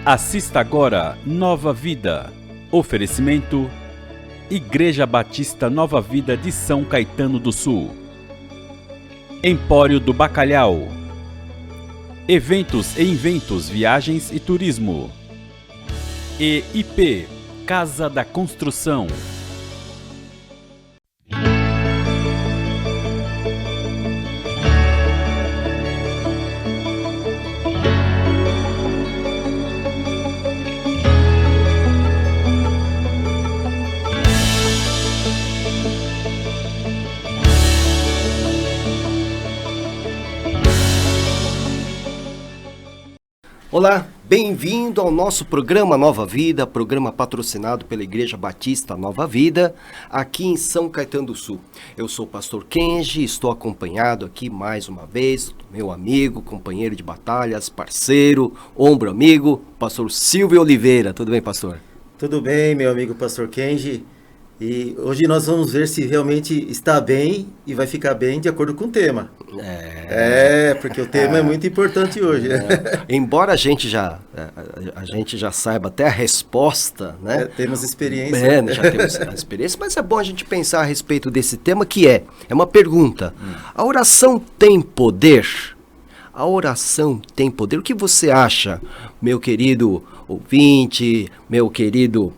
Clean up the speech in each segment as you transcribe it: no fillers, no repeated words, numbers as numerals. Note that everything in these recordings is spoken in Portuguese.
Assista agora Nova Vida. Oferecimento: Igreja Batista Nova Vida de São Caetano do Sul. Empório do Bacalhau. Eventos e Inventos, Viagens e Turismo. E IP, Casa da Construção. Olá, bem-vindo ao nosso programa Nova Vida, programa patrocinado pela Igreja Batista Nova Vida, aqui em São Caetano do Sul. Eu sou o pastor Kenji, estou acompanhado aqui mais uma vez do meu amigo, companheiro de batalhas, parceiro, ombro amigo, pastor Silvio Oliveira. Tudo bem, pastor? Tudo bem, meu amigo pastor Kenji. E hoje nós vamos ver se realmente está bem e vai ficar bem de acordo com o tema. Porque o tema é muito importante hoje. Embora a gente já saiba até a resposta, né? Temos experiência. Já temos a experiência, mas é bom a gente pensar a respeito desse tema que é uma pergunta. A oração tem poder? A oração tem poder? O que você acha, meu querido ouvinte, meu querido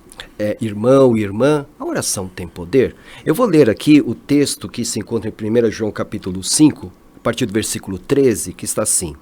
irmão e irmã? A oração tem poder? Eu vou ler aqui o texto que se encontra em 1 João capítulo 5, a partir do versículo 13, que está assim: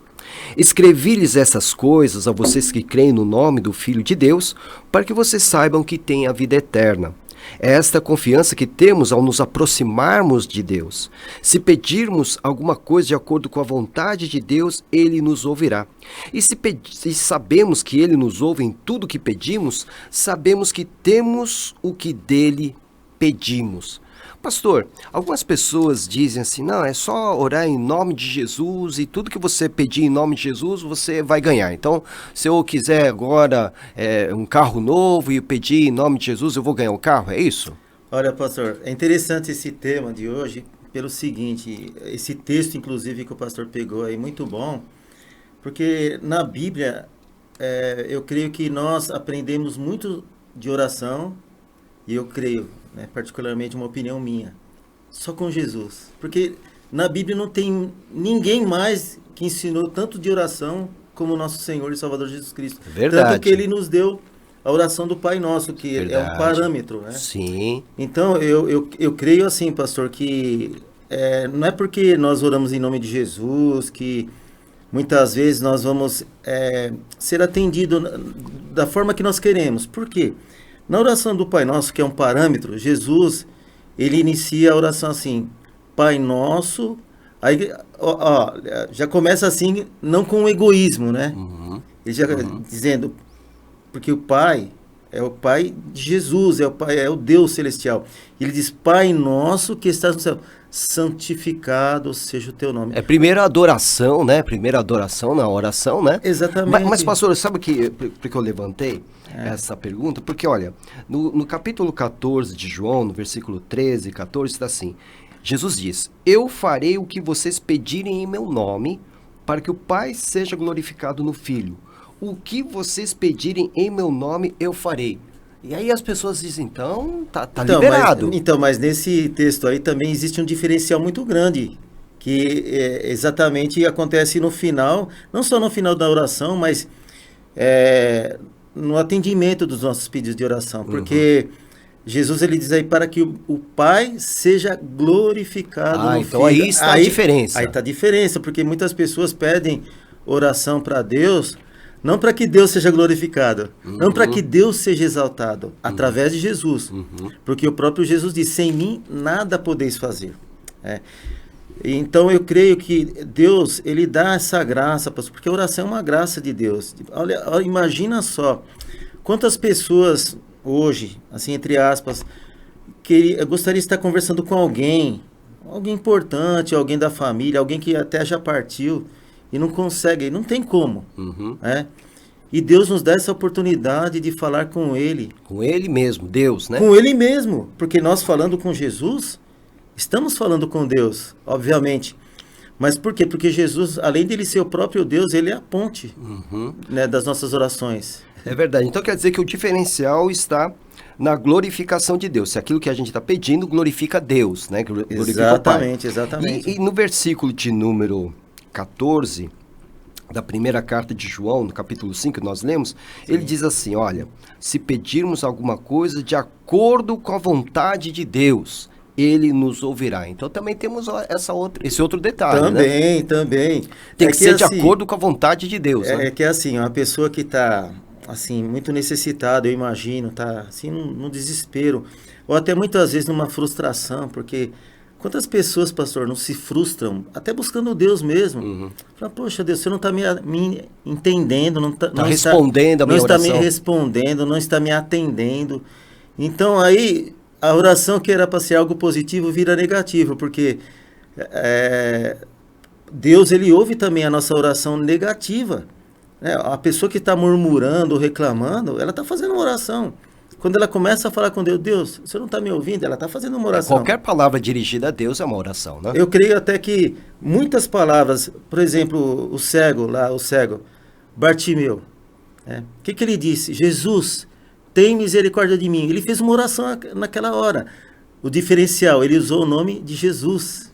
Escrevi-lhes essas coisas a vocês que creem no nome do Filho de Deus, para que vocês saibam que têm a vida eterna. É esta confiança que temos ao nos aproximarmos de Deus. Se pedirmos alguma coisa de acordo com a vontade de Deus, Ele nos ouvirá. E se sabemos que Ele nos ouve em tudo o que pedimos, sabemos que temos o que dele pedimos. Pastor, algumas pessoas dizem assim, não, é só orar em nome de Jesus e tudo que você pedir em nome de Jesus, você vai ganhar. Então, se eu quiser agora um carro novo e pedir em nome de Jesus, eu vou ganhar um carro, é isso? Olha, pastor, é interessante esse tema de hoje pelo seguinte, esse texto, inclusive, que o pastor pegou aí, muito bom, porque na Bíblia, eu creio que nós aprendemos muito de oração, e eu creio, particularmente uma opinião minha, só com Jesus. Porque na Bíblia não tem ninguém mais que ensinou tanto de oração como o nosso Senhor e Salvador Jesus Cristo. Verdade. Tanto que Ele nos deu a oração do Pai Nosso, que é um parâmetro, né? Sim. Então, eu creio assim, pastor, que não é porque nós oramos em nome de Jesus que muitas vezes nós vamos ser atendidos da forma que nós queremos. Por quê? Na oração do Pai Nosso, que é um parâmetro, Jesus, ele inicia a oração assim, Pai Nosso, aí, já começa assim, não com egoísmo, né? Ele já dizendo, porque o Pai é o Pai de Jesus, é o Deus celestial. Ele diz, Pai Nosso que estás no céu, santificado seja o teu nome. É primeira adoração, né? Primeira adoração na oração, né? Exatamente. Mas pastor, sabe porque eu levantei essa pergunta? Porque, olha, no capítulo 14 de João, no versículo 13 e 14, está assim, Jesus diz, eu farei o que vocês pedirem em meu nome, para que o Pai seja glorificado no Filho. O que vocês pedirem em meu nome, eu farei. E aí as pessoas dizem, então, tá liberado. Mas nesse texto aí também existe um diferencial muito grande, que exatamente acontece no final, não só no final da oração, mas no atendimento dos nossos pedidos de oração. Porque Jesus, ele diz aí, para que o Pai seja glorificado no então Filho. Aí está a diferença. Aí está a diferença, porque muitas pessoas pedem oração para Deus, não para que Deus seja glorificado, não para que Deus seja exaltado, através de Jesus. Porque o próprio Jesus diz, sem mim nada podeis fazer. Então eu creio que Deus, ele dá essa graça, porque a oração é uma graça de Deus. Olha, imagina só, quantas pessoas hoje, assim, entre aspas, gostaria de estar conversando com alguém importante, alguém da família, alguém que até já partiu, e não consegue, não tem como. E Deus nos dá essa oportunidade de falar com Ele. Com Ele mesmo, Deus, né? Com Ele mesmo, porque nós falando com Jesus, estamos falando com Deus, obviamente. Mas por quê? Porque Jesus, além de ele ser o próprio Deus, ele é a ponte, né, das nossas orações. É verdade. Então quer dizer que o diferencial está na glorificação de Deus. Se aquilo que a gente está pedindo glorifica Deus, né? Glorifica o Pai. Exatamente. E no versículo de número 14, da primeira carta de João, no capítulo 5, que nós lemos, ele diz assim, olha, se pedirmos alguma coisa de acordo com a vontade de Deus, ele nos ouvirá. Então também temos esse outro detalhe, né? Também. Tem que ser de acordo com a vontade de Deus, né? É que assim, uma pessoa que está assim, muito necessitada, eu imagino, está assim, num desespero, ou até muitas vezes numa frustração, porque quantas pessoas, pastor, não se frustram, até buscando Deus mesmo. Fala, poxa, Deus, você não está me entendendo, não está respondendo a minha oração. Não está me respondendo, não está me atendendo. Então aí a oração que era para ser algo positivo vira negativo, porque Deus, ele ouve também a nossa oração negativa. A pessoa que está murmurando, reclamando, ela está fazendo uma oração. Quando ela começa a falar com Deus, Deus, você não está me ouvindo? Ela está fazendo uma oração. Qualquer palavra dirigida a Deus é uma oração, né? Eu creio até que muitas palavras, por exemplo, o cego, Bartimeu, o que ele disse? Jesus, tem misericórdia de mim. Ele fez uma oração naquela hora. O diferencial, ele usou o nome de Jesus.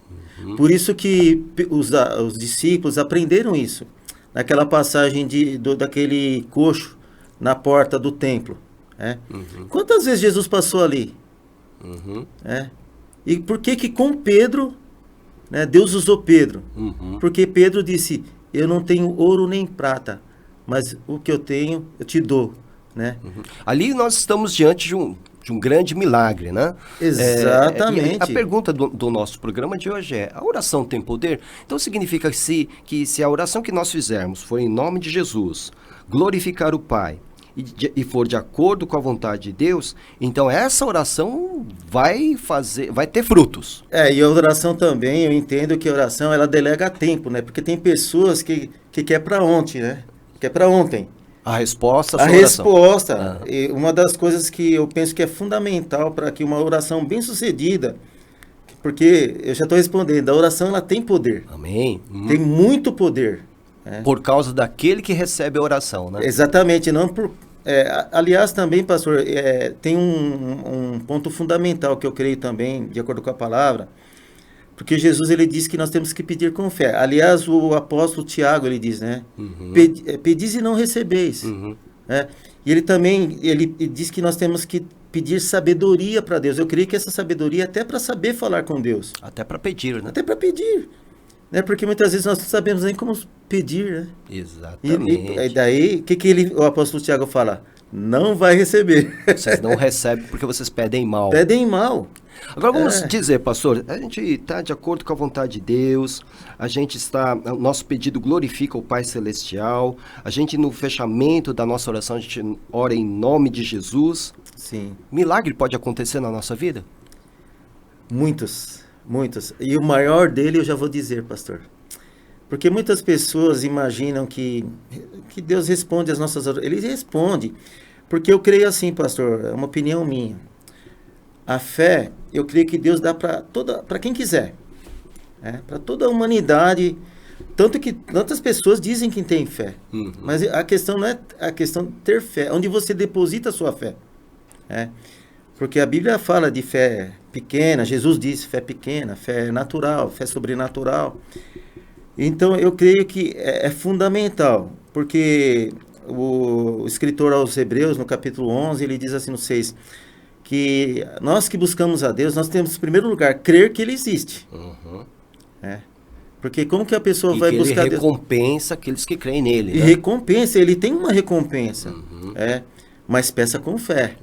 Por isso que os discípulos aprenderam isso. Naquela passagem daquele coxo na porta do templo. Quantas vezes Jesus passou ali? E por que com Pedro, Deus usou Pedro? Porque Pedro disse, eu não tenho ouro nem prata, mas o que eu tenho, eu te dou. Ali nós estamos diante de um grande milagre, né? Exatamente. A pergunta do nosso programa de hoje é, a oração tem poder? Então significa que se a oração que nós fizermos for em nome de Jesus, glorificar o Pai, e for de acordo com a vontade de Deus, então essa oração vai ter frutos. E a oração também, eu entendo que a oração, ela delega tempo, né? Porque tem pessoas que quer para ontem, né? Quer para ontem. A resposta, a resposta. E uma das coisas que eu penso que é fundamental para que uma oração bem sucedida, porque eu já estou respondendo, a oração ela tem poder. Amém. Tem muito poder. Por causa daquele que recebe a oração, né? Exatamente. Não por, aliás, também, pastor, tem um ponto fundamental que eu creio também, de acordo com a palavra, porque Jesus, ele diz que nós temos que pedir com fé. Aliás, o apóstolo Tiago, ele diz, né? Pedis e não recebeis. E ele também, ele diz que nós temos que pedir sabedoria para Deus. Eu creio que essa sabedoria é até para saber falar com Deus. Até para pedir, né? Até para pedir. Porque muitas vezes nós não sabemos nem como pedir, né? Exatamente. E daí, o que o apóstolo Tiago fala? Não vai receber. Vocês não recebem porque vocês pedem mal. Pedem mal. Agora vamos dizer, pastor, a gente está de acordo com a vontade de Deus, o nosso pedido glorifica o Pai Celestial, a gente no fechamento da nossa oração, a gente ora em nome de Jesus. Sim. Milagre pode acontecer na nossa vida? Muitos. E o maior dele eu já vou dizer, pastor. Porque muitas pessoas imaginam que Deus responde às nossas orações. Ele responde. Porque eu creio assim, pastor, é uma opinião minha. A fé, eu creio que Deus dá para quem quiser. Para toda a humanidade. Tanto que tantas pessoas dizem que tem fé. Mas a questão não é a questão de ter fé. Onde você deposita a sua fé. Porque a Bíblia fala de fé pequena, Jesus disse fé pequena, fé natural, fé sobrenatural. Então eu creio que é fundamental, porque o escritor aos Hebreus, no capítulo 11, ele diz assim no 6, que nós que buscamos a Deus, nós temos em primeiro lugar, crer que Ele existe. Porque como que a pessoa vai buscar Deus? Ele recompensa aqueles que creem nele. E recompensa, Ele tem uma recompensa, mas peça com fé.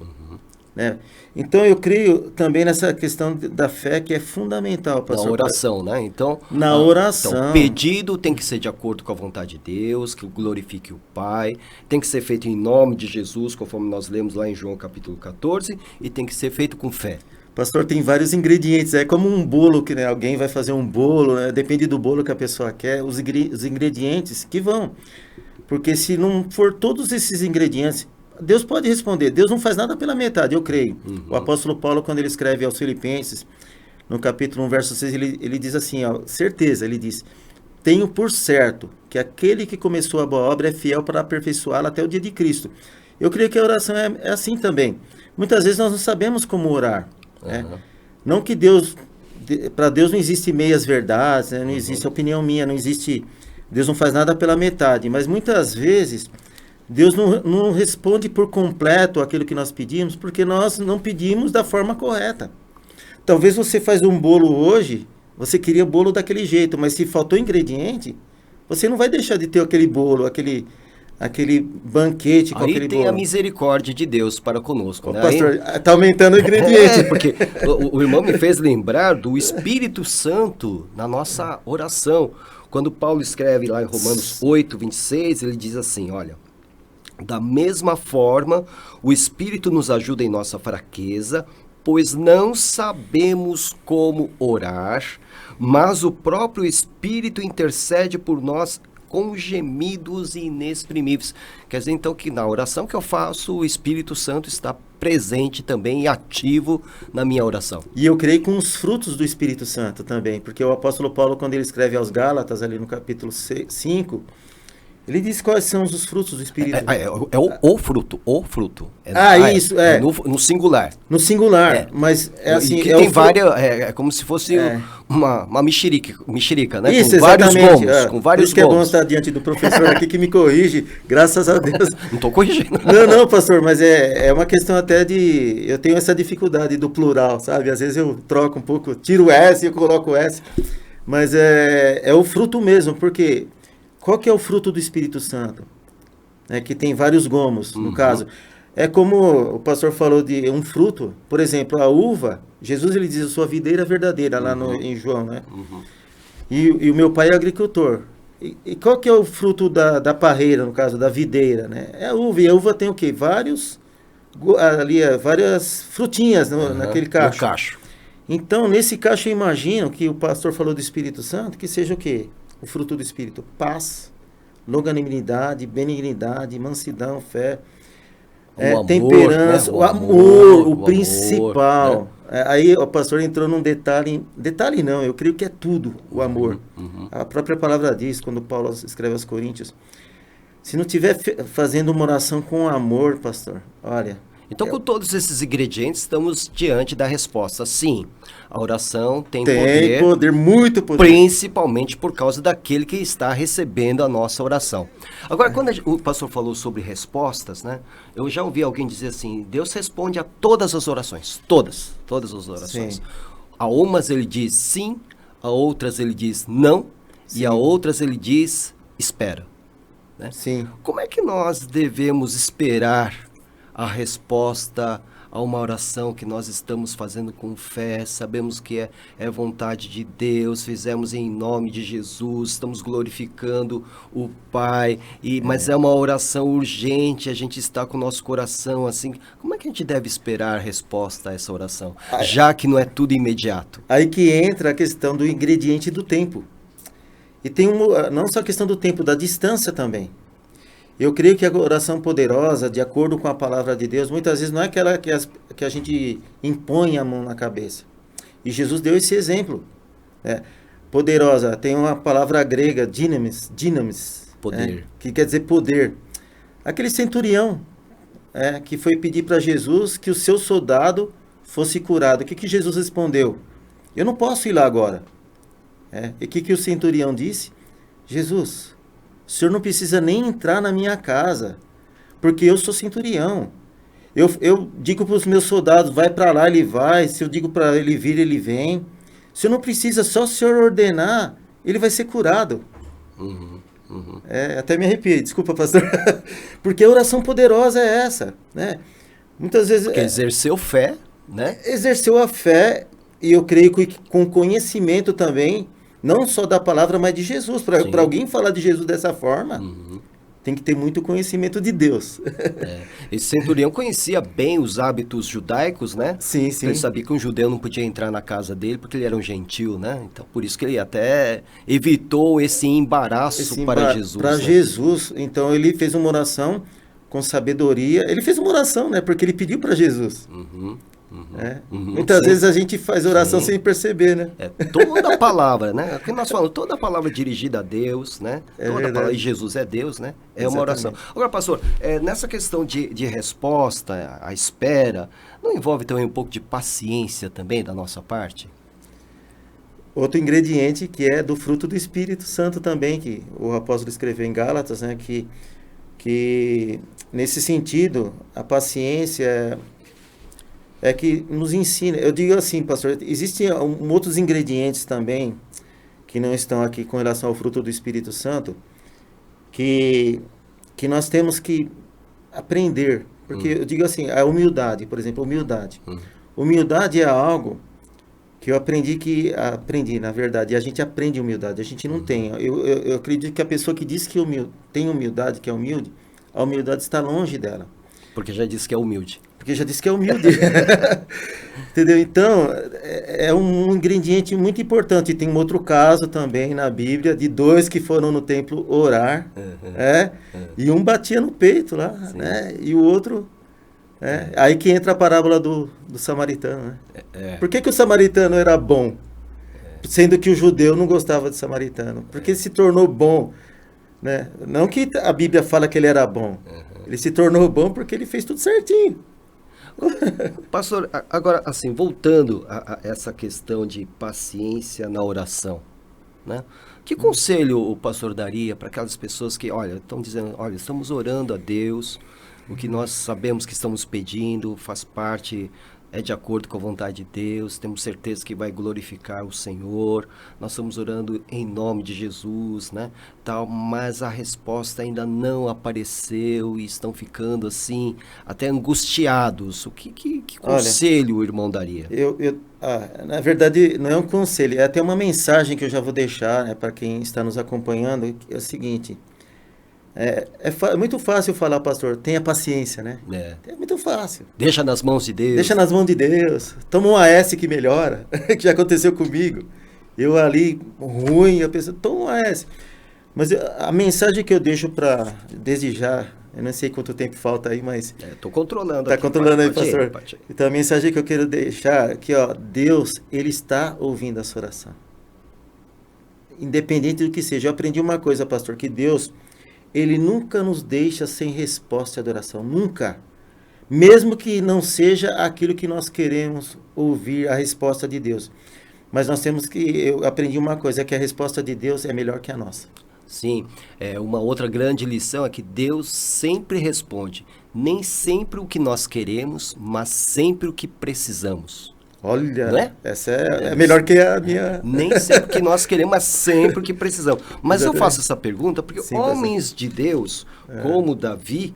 Então eu creio também nessa questão da fé que é fundamental, pastor. Na oração, né? Então, na oração. Então, pedido tem que ser de acordo com a vontade de Deus, que glorifique o Pai, tem que ser feito em nome de Jesus, conforme nós lemos lá em João capítulo 14, e tem que ser feito com fé. Pastor, tem vários ingredientes, é como um bolo que alguém vai fazer um bolo, depende do bolo que a pessoa quer, os ingredientes que vão. Porque se não for todos esses ingredientes, Deus pode responder. Deus não faz nada pela metade, eu creio. O apóstolo Paulo, quando ele escreve aos Filipenses, no capítulo 1, verso 6, ele diz assim, certeza, ele diz, tenho por certo que aquele que começou a boa obra é fiel para aperfeiçoá-la até o dia de Cristo. Eu creio que a oração é assim também. Muitas vezes nós não sabemos como orar. Né? Não que para Deus não existe meias verdades, né? Não existe opinião minha, não existe... Deus não faz nada pela metade, mas muitas vezes Deus não responde por completo aquilo que nós pedimos, porque nós não pedimos da forma correta. Talvez você faz um bolo hoje, você queria bolo daquele jeito, mas se faltou ingrediente, você não vai deixar de ter aquele bolo, aquele banquete com Aí aquele tem bolo. a misericórdia de Deus para conosco. Ô, Né? pastor, tá aumentando o ingrediente. Porque o irmão me fez lembrar do Espírito Santo na nossa oração. Quando Paulo escreve lá em Romanos 8, 26, ele diz assim, olha, da mesma forma, o Espírito nos ajuda em nossa fraqueza, pois não sabemos como orar, mas o próprio Espírito intercede por nós com gemidos inexprimíveis. Quer dizer, então, que na oração que eu faço, o Espírito Santo está presente também e ativo na minha oração. E eu creio com os frutos do Espírito Santo também, porque o apóstolo Paulo, quando ele escreve aos Gálatas, ali no capítulo 5, ele diz quais são os frutos do Espírito. É o fruto. Isso. No singular. No singular, É. mas é assim... Que tem várias, é como se fosse uma mexerica, né? Isso, com vários exatamente. gomos, com vários Por isso que é bom gomos. estar diante do professor aqui que me corrige, graças a Deus. Não estou corrigindo. Não, pastor, mas é uma questão até de... Eu tenho essa dificuldade do plural, sabe? Às vezes eu troco um pouco, tiro o S e coloco o S. Mas é o fruto mesmo, porque qual que é o fruto do Espírito Santo? Que tem vários gomos, no caso. É como o pastor falou de um fruto, por exemplo, a uva, Jesus ele diz a sua videira verdadeira, lá em João, né? E o meu pai é agricultor. E qual que é o fruto da parreira, no caso, da videira, né? É a uva, e a uva tem o quê? Várias frutinhas naquele cacho. No cacho. Então, nesse cacho eu imagino que o pastor falou do Espírito Santo, que seja o quê? O fruto do Espírito: paz, longanimidade, benignidade, mansidão, fé, amor, temperança, né? o amor, o amor, principal. né? Aí o pastor entrou num detalhe não, eu creio que é tudo o amor. A própria palavra diz, quando Paulo escreve aos Coríntios, se não estiver fazendo uma oração com amor, pastor, olha... Então, com todos esses ingredientes, estamos diante da resposta. Sim, a oração tem poder, muito poder. Principalmente por causa daquele que está recebendo a nossa oração. Agora, quando o pastor falou sobre respostas, né? Eu já ouvi alguém dizer assim, Deus responde a todas as orações. Todas as orações. Sim. A umas ele diz sim, a outras ele diz não, e a outras ele diz espera. Né? Sim. Como é que nós devemos esperar a resposta a uma oração que nós estamos fazendo com fé, sabemos que é vontade de Deus, fizemos em nome de Jesus, estamos glorificando o Pai, mas é uma oração urgente, a gente está com o nosso coração assim, como é que a gente deve esperar a resposta a essa oração, já que não é tudo imediato? Aí que entra a questão do ingrediente do tempo. E tem não só a questão do tempo, da distância também. Eu creio que a oração poderosa, de acordo com a palavra de Deus, muitas vezes não é aquela que a gente impõe a mão na cabeça. E Jesus deu esse exemplo. Poderosa, tem uma palavra grega, dynamis, Poder. Que quer dizer poder. Aquele centurião que foi pedir para Jesus que o seu soldado fosse curado. O que Jesus respondeu? Eu não posso ir lá agora. E o que o centurião disse? Jesus, o senhor não precisa nem entrar na minha casa, porque eu sou centurião. Eu digo para os meus soldados, vai para lá, ele vai. Se eu digo para ele vir, ele vem. O senhor não precisa, só o senhor ordenar, ele vai ser curado. Até me arrepiei, desculpa, pastor. Porque a oração poderosa é essa, né? Muitas vezes... Porque exerceu fé, né? Exerceu a fé, e eu creio que com conhecimento também, não só da palavra, mas de Jesus. Para alguém falar de Jesus dessa forma, tem que ter muito conhecimento de Deus. Esse centurião conhecia bem os hábitos judaicos, né? Sim. Ele sabia que um judeu não podia entrar na casa dele porque ele era um gentil, né? Então, por isso que ele até evitou esse embaraço para Jesus. Para Jesus. Então, ele fez uma oração com sabedoria. Ele fez uma oração, né? Porque ele pediu para Jesus. né? Muitas vezes a gente faz oração sem perceber, né? Toda a palavra, né? O que nós falamos, toda a palavra dirigida a Deus, né? Toda a palavra, e Jesus é Deus, né? É uma oração. Agora, pastor, nessa questão de resposta, a espera, não envolve também um pouco de paciência também da nossa parte? Outro ingrediente que é do fruto do Espírito Santo também, que o apóstolo escreveu em Gálatas, né? Que nesse sentido, a paciência é que nos ensina. Eu digo assim, pastor, existem outros ingredientes também que não estão aqui com relação ao fruto do Espírito Santo, que nós temos que aprender. Porque eu digo assim, a humildade, por exemplo, humildade. Humildade é algo que eu aprendi, na verdade, e a gente aprende humildade, a gente não tem. Eu acredito que a pessoa que diz que tem humildade, que é humilde, a humildade está longe dela. Porque já disse que é humilde. Porque já disse que é humilde. Entendeu? Então, é um ingrediente muito importante. Tem um outro caso também na Bíblia, de 2 que foram no templo orar, e um batia no peito lá, né? E o outro... Aí que entra a parábola do samaritano, né? Por que o samaritano era bom? Sendo que o judeu não gostava de samaritano. Porque ele se tornou bom, né? Não que a Bíblia fala que ele era bom. Ele se tornou bom porque ele fez tudo certinho. Pastor, agora assim, voltando a essa questão de paciência na oração, né? Que conselho o pastor daria para aquelas pessoas que, estão dizendo, estamos orando a Deus, o que nós sabemos que estamos pedindo faz parte, é de acordo com a vontade de Deus, temos certeza que vai glorificar o Senhor, nós estamos orando em nome de Jesus, né? Tal, mas a resposta ainda não apareceu e estão ficando assim, até angustiados. Que conselho o irmão daria? Na verdade, não é um conselho, é até uma mensagem que eu já vou deixar, né, para quem está nos acompanhando, que é o seguinte... É muito fácil falar, pastor, tenha paciência, né? É muito fácil. Deixa nas mãos de Deus. Deixa nas mãos de Deus. Toma um AS que melhora, que já aconteceu comigo. Eu ali, ruim, a pessoa, toma um AS. Mas a mensagem que eu deixo desde já, eu não sei quanto tempo falta aí, mas... Estou controlando. Está controlando aí, pastor? Então a mensagem que eu quero deixar aqui, Deus, Ele está ouvindo a sua oração. Independente do que seja. Eu aprendi uma coisa, pastor, que Deus... Ele nunca nos deixa sem resposta de oração, nunca. Mesmo que não seja aquilo que nós queremos ouvir, a resposta de Deus. Mas nós temos eu aprendi uma coisa, é que a resposta de Deus é melhor que a nossa. Sim, uma outra grande lição é que Deus sempre responde, nem sempre o que nós queremos, mas sempre o que precisamos. Olha, né? Essa é melhor que a minha... Nem sempre o que nós queremos, mas sempre o que precisamos. Mas eu faço essa pergunta porque homens de Deus, como Davi,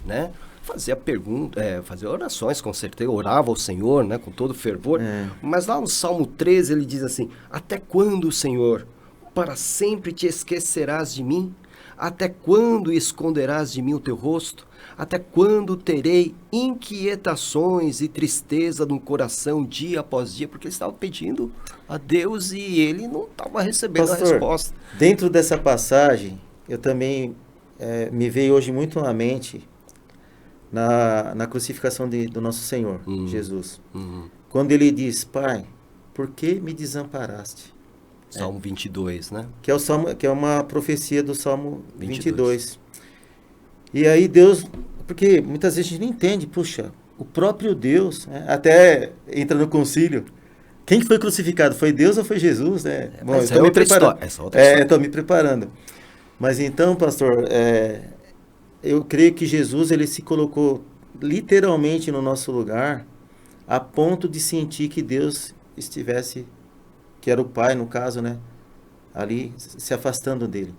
né, fazia orações, com certeza, orava ao Senhor, né, com todo fervor. Mas lá no Salmo 13 ele diz assim, até quando, Senhor, para sempre te esquecerás de mim? Até quando esconderás de mim o teu rosto? Até quando terei inquietações e tristeza no coração dia após dia? Porque ele estava pedindo a Deus e ele não estava recebendo a resposta. Dentro dessa passagem, eu também me veio hoje muito à mente na crucificação do nosso Senhor, Jesus. Quando ele diz, Pai, por que me desamparaste? Salmo 22, né? Que é uma profecia do Salmo 22. E aí Deus, porque muitas vezes a gente não entende, puxa, o próprio Deus, né, até entra no concílio, quem que foi crucificado? Foi Deus ou foi Jesus, né? Bom, eu estou me preparando. Estou me preparando. Mas então, pastor, eu creio que Jesus, ele se colocou literalmente no nosso lugar, a ponto de sentir que Deus estivesse, que era o Pai, no caso, né, ali se afastando dele.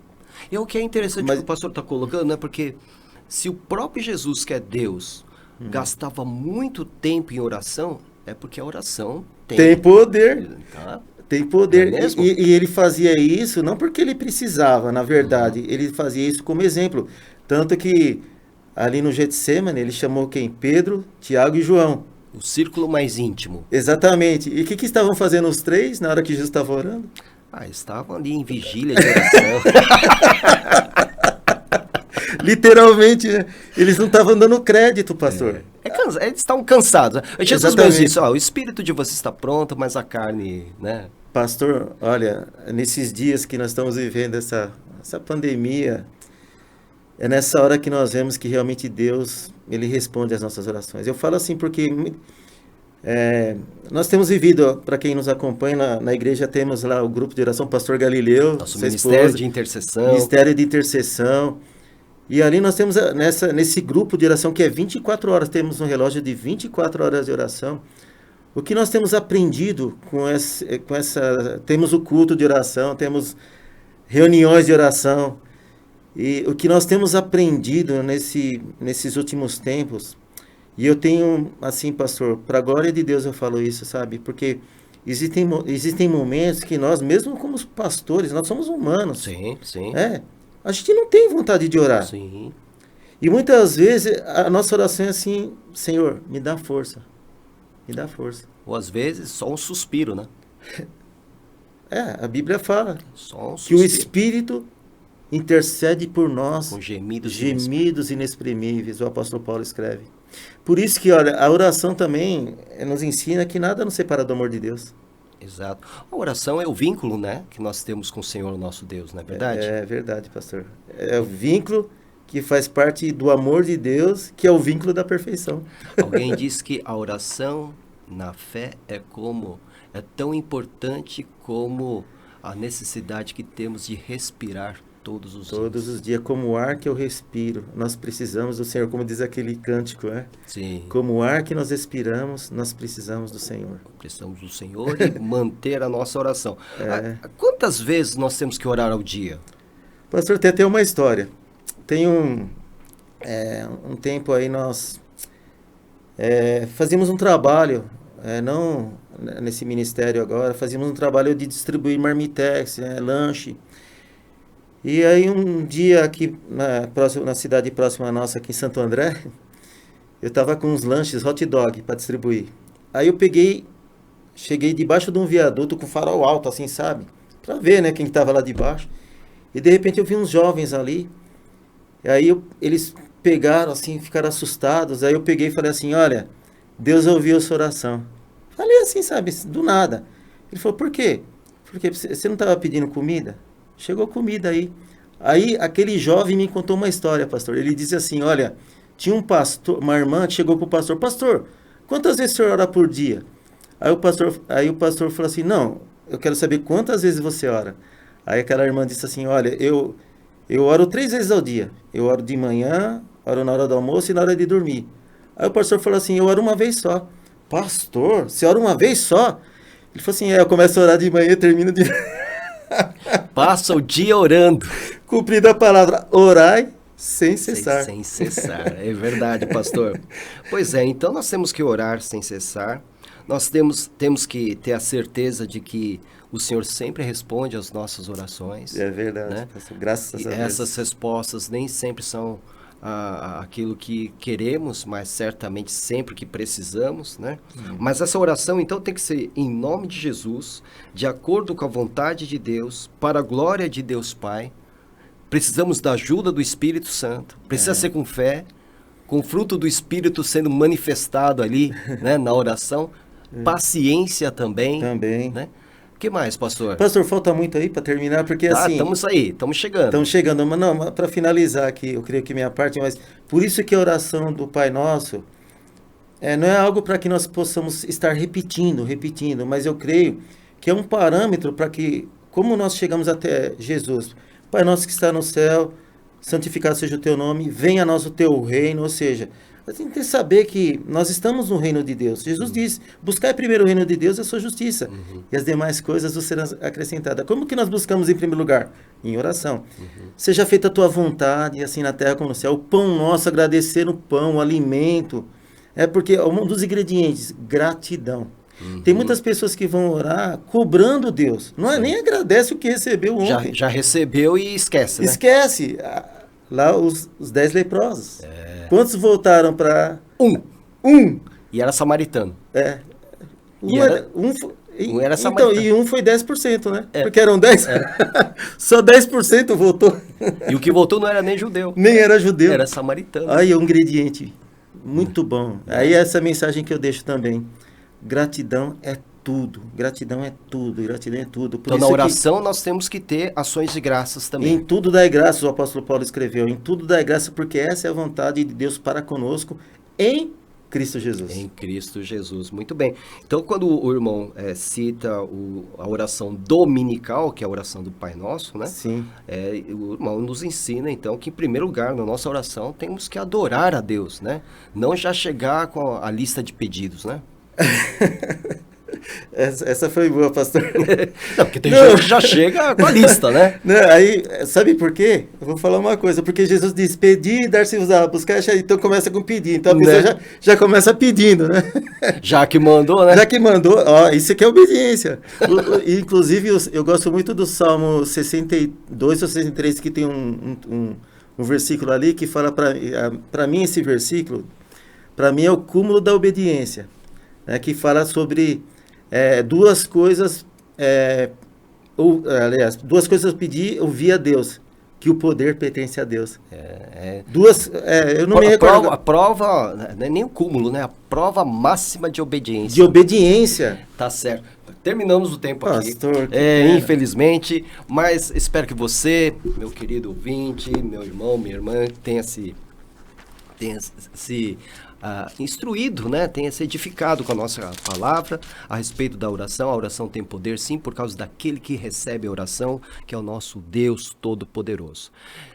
E o que é interessante que o pastor está colocando, né, porque se o próprio Jesus, que é Deus, gastava muito tempo em oração, é porque a oração tem poder. Tá? Tem poder. É mesmo? E ele fazia isso não porque ele precisava, na verdade. Ele fazia isso como exemplo. Tanto que ali no Getsemane ele chamou quem? Pedro, Tiago e João. O círculo mais íntimo. Exatamente. E o que estavam fazendo os três na hora que Jesus estava orando? Estavam ali em vigília de oração. Literalmente, né? Eles não estavam dando crédito, pastor. É que eles estavam cansados. Jesus Exatamente. mesmo disse, o espírito de vocês está pronto, mas a carne, né? Pastor, olha, nesses dias que nós estamos vivendo essa pandemia, é nessa hora que nós vemos que realmente Deus, Ele responde às nossas orações. Eu falo assim porque nós temos vivido, para quem nos acompanha na igreja, temos lá o grupo de oração Pastor Galileu, Nosso sua ministério esposa, de intercessão. Ministério de Intercessão. E ali nós temos nesse grupo de oração que é 24 horas, temos um relógio de 24 horas de oração. O que nós temos aprendido com essa... Temos o culto de oração, temos reuniões de oração. E o que nós temos aprendido nesses últimos tempos, e eu tenho, assim, pastor, para a glória de Deus eu falo isso, sabe? Porque existem momentos que nós, mesmo como pastores, nós somos humanos. Sim, sim. A gente não tem vontade de orar. Sim. E muitas vezes a nossa oração é assim, Senhor, me dá força. Me dá força. Ou às vezes só um suspiro, né? A Bíblia fala Só um que suspiro. o Espírito intercede por nós Com gemidos inexprimíveis, o apóstolo Paulo escreve. Por isso que, olha, a oração também nos ensina que nada nos separa do amor de Deus. Exato. A oração é o vínculo, né, que nós temos com o Senhor, nosso Deus, não é verdade? É verdade, pastor. É o vínculo que faz parte do amor de Deus, que é o vínculo da perfeição. Alguém diz que a oração na fé é tão importante como a necessidade que temos de respirar todos os dias. Todos os dias, como o ar que eu respiro, nós precisamos do Senhor, como diz aquele cântico, né? Sim. Como o ar que nós respiramos, nós precisamos do Senhor. Precisamos do Senhor e manter a nossa oração. Quantas vezes nós temos que orar ao dia? Pastor, tem até uma história. Tem um tempo aí nós fazíamos um trabalho, não nesse ministério agora, fazíamos um trabalho de distribuir marmitex, lanche. E aí um dia aqui na cidade próxima nossa, aqui em Santo André, eu estava com uns lanches hot dog para distribuir. Aí eu cheguei debaixo de um viaduto com farol alto, assim, sabe? Para ver, né, quem estava lá debaixo. E de repente eu vi uns jovens ali. E aí eles pegaram, assim, ficaram assustados. Aí eu peguei e falei assim, olha, Deus ouviu a sua oração. Falei assim, sabe, do nada. Ele falou, por quê? Porque você não estava pedindo comida? Chegou comida aí. Aí aquele jovem me contou uma história, pastor. Ele disse assim, olha, tinha um pastor, uma irmã que chegou pro pastor, pastor, quantas vezes o senhor ora por dia? Aí o pastor falou assim, não, eu quero saber quantas vezes você ora. Aí aquela irmã disse assim, olha, eu oro 3 vezes ao dia. Eu oro de manhã, oro na hora do almoço e na hora de dormir. Aí o pastor falou assim, eu oro uma vez só. Pastor, você ora uma vez só? Ele falou assim, eu começo a orar de manhã e termino de... Passa o dia orando. Cumprida a palavra, orai sem cessar. Sem cessar, é verdade, pastor. Pois é, então nós temos que orar sem cessar. Nós temos que ter a certeza de que o Senhor sempre responde às nossas orações. É verdade, né? pastor, graças a Deus. Essas respostas nem sempre são aquilo que queremos, mas certamente sempre que precisamos, né? Mas essa oração, então, tem que ser em nome de Jesus, de acordo com a vontade de Deus, para a glória de Deus Pai. Precisamos da ajuda do Espírito Santo. Precisa ser com fé, com o fruto do Espírito sendo manifestado ali, né, na oração. Paciência também. Também. Né? O que mais, pastor? Pastor, falta muito aí para terminar, porque assim... Estamos chegando. Estamos chegando, mas não, para finalizar aqui, eu creio que minha parte, mas por isso que a oração do Pai Nosso não é algo para que nós possamos estar repetindo, mas eu creio que é um parâmetro para que, como nós chegamos até Jesus, Pai Nosso que está no céu, santificado seja o teu nome, venha a nós o teu reino, ou seja... A gente tem que saber que nós estamos no reino de Deus. Jesus disse, buscai primeiro o reino de Deus e a sua justiça. E as demais coisas vos serão acrescentadas. Como que nós buscamos em primeiro lugar? Em oração. Seja feita a tua vontade, assim na terra como no céu. O pão nosso, agradecer o pão, o alimento. Porque um dos ingredientes, gratidão. Tem muitas pessoas que vão orar cobrando Deus. Não nem agradece o que recebeu ontem. Já recebeu e esquece, né? Esquece. Lá os 10 leprosos. Quantos voltaram para... Um. E era samaritano. Um era samaritano. Então, e um foi 10%, né? Porque eram 10. Só 10% voltou. E o que voltou não era nem judeu. Nem era judeu. Era samaritano. Aí é um ingrediente. Muito bom. Aí essa mensagem que eu deixo também. Gratidão é tudo. Gratidão é tudo. Gratidão é tudo. Por Então, na isso oração, nós temos que ter ações de graças em também. tudo dai graças, o apóstolo Paulo escreveu. Em tudo dai graça, porque essa é a vontade de Deus para conosco em Cristo Jesus. Em Cristo Jesus. Muito bem. Então, quando o irmão cita a oração dominical, que é a oração do Pai Nosso, né? Sim. O irmão nos ensina, então, que em primeiro lugar, na nossa oração, temos que adorar a Deus, né? Não já chegar com a lista de pedidos, né? Essa foi boa, pastor. Não, porque tem gente que já chega com a lista, né? Não, aí, sabe por quê? Eu vou falar uma coisa, porque Jesus diz, pedir e dar-se-vos-á, buscar, então começa com pedir, então a pessoa Né? já começa pedindo, né? Já que mandou, né? Já que mandou, ó, isso aqui é obediência. Inclusive, eu gosto muito do Salmo 62 ou 63, que tem um versículo ali que fala, para mim esse versículo, para mim é o cúmulo da obediência, né, que fala sobre duas coisas, aliás, duas coisas eu pedi, eu vi a Deus, que o poder pertence a Deus. Eu não me recordo. A prova, não é nem o cúmulo, né? A prova máxima de obediência. De obediência. Tá certo. Terminamos o tempo Pastor, aqui. que pena. Infelizmente, mas espero que você, meu querido ouvinte, meu irmão, minha irmã, tenha se instruído, né? Tenha se edificado com a nossa palavra a respeito da oração. A oração tem poder, sim, por causa daquele que recebe a oração, que é o nosso Deus Todo-Poderoso.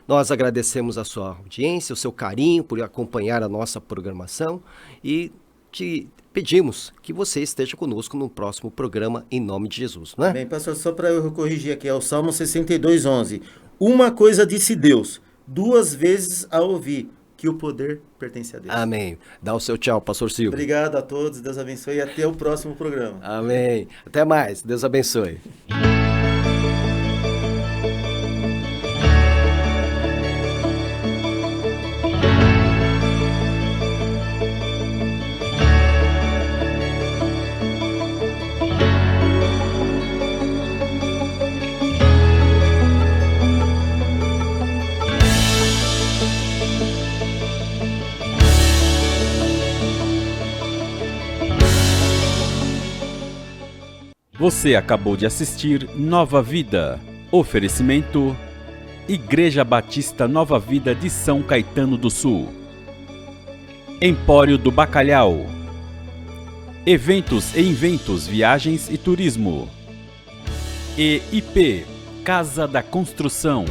Nós agradecemos a sua audiência, o seu carinho por acompanhar a nossa programação e te pedimos que você esteja conosco no próximo programa, em nome de Jesus, não é? Bem, pastor, só para eu corrigir aqui, é o Salmo 62:11. Uma coisa disse Deus, duas vezes a ouvir, que o poder pertence a Deus. Amém. Dá o seu tchau, pastor Silvio. Obrigado a todos, Deus abençoe e até o próximo programa. Amém. Até mais. Deus abençoe. Você acabou de assistir Nova Vida. Oferecimento: Igreja Batista Nova Vida de São Caetano do Sul. Empório do Bacalhau. Eventos e Inventos, Viagens e Turismo. EIP, Casa da Construção.